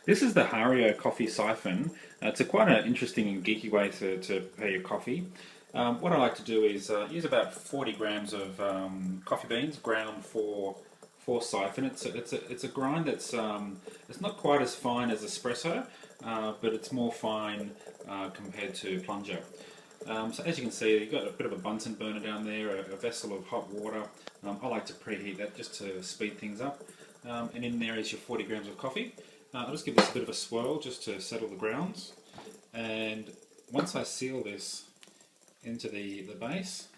This is the Hario coffee siphon. It's quite an interesting and geeky way to prepare your coffee. What I like to do is use about 40 grams of coffee beans ground for siphon. It's a grind that's it's not quite as fine as espresso, but it's more fine compared to plunger. So as you can see, you've got a bit of a Bunsen burner down there, a vessel of hot water. I like to preheat that just to speed things up. And in there is your 40 grams of coffee. I'll just give this a bit of a swirl just to settle the grounds. And once I seal this into the base,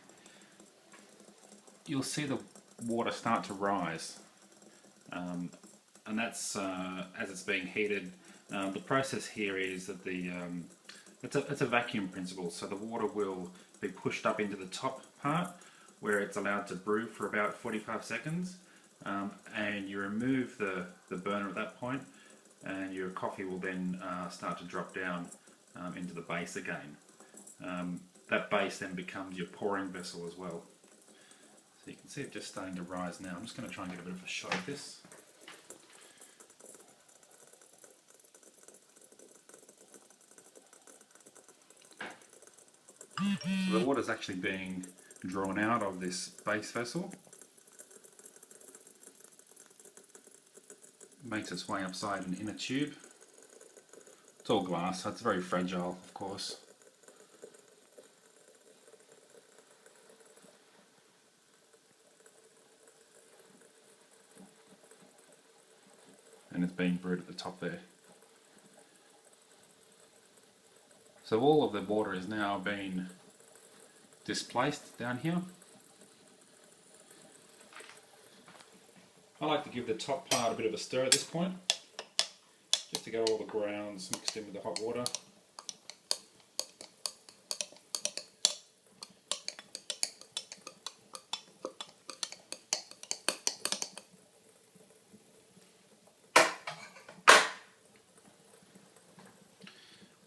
you'll see the water start to rise. And that's as it's being heated. The process here is that it's a vacuum principle, so the water will be pushed up into the top part where it's allowed to brew for about 45 seconds. And you remove the burner at that point, and your coffee will then start to drop down into the base again. That base then becomes your pouring vessel as well. So you can see it just starting to rise now. I'm just going to try and get a bit of a shot of this. So the water's actually being drawn out of this base vessel. Makes its way upside an inner tube. It's all glass, so it's very fragile, of course. And it's being brewed at the top there. So all of the water is now being displaced down here. I like to give the top part a bit of a stir at this point, just to get all the grounds mixed in with the hot water.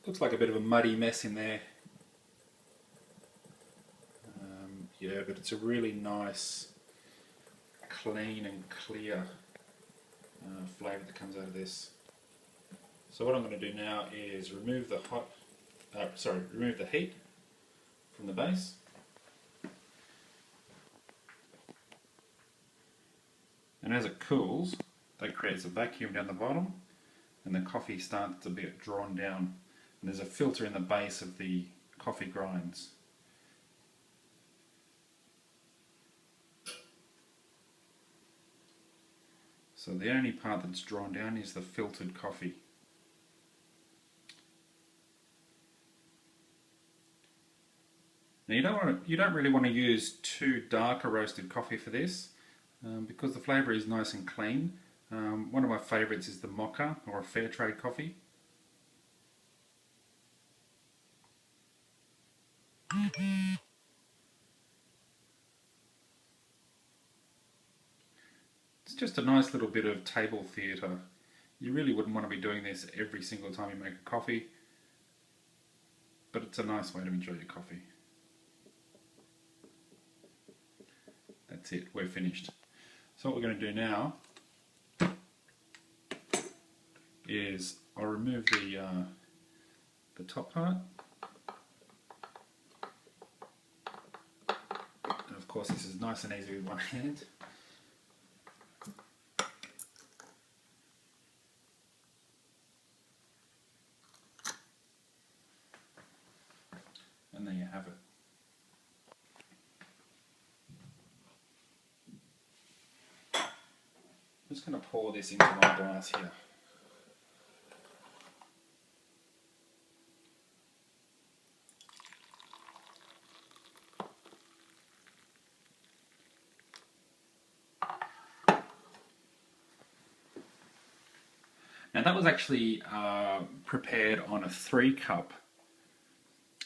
Looks like a bit of a muddy mess in there. Yeah, but it's a really nice, clean and clear flavour that comes out of this. So what I'm going to do now is remove the remove the heat from the base. And as it cools, that creates a vacuum down the bottom, and the coffee starts to be drawn down. And there's a filter in the base of the coffee grinds. So the only part that's drawn down is the filtered coffee. Now you don't really want to use too dark a roasted coffee for this, because the flavour is nice and clean. One of my favourites is the mocha, or a fair trade coffee. It's just a nice little bit of table theatre. You really wouldn't want to be doing this every single time you make a coffee, but it's a nice way to enjoy your coffee. That's it, we're finished. So what we're going to do now is I'll remove the top part. And of course this is nice and easy with one hand. And there you have it. I'm just going to pour this into my glass here. Now that was actually prepared on a 3-cup.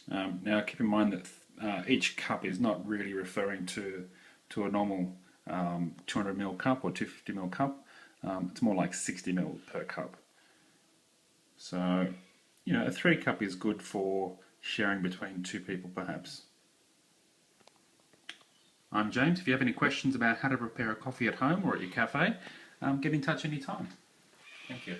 Now keep in mind that each cup is not really referring to a normal 200ml cup or 250ml cup. It's more like 60ml per cup. So, you know, a 3-cup is good for sharing between 2 people perhaps. I'm James. If you have any questions about how to prepare a coffee at home or at your cafe, get in touch anytime. Thank you.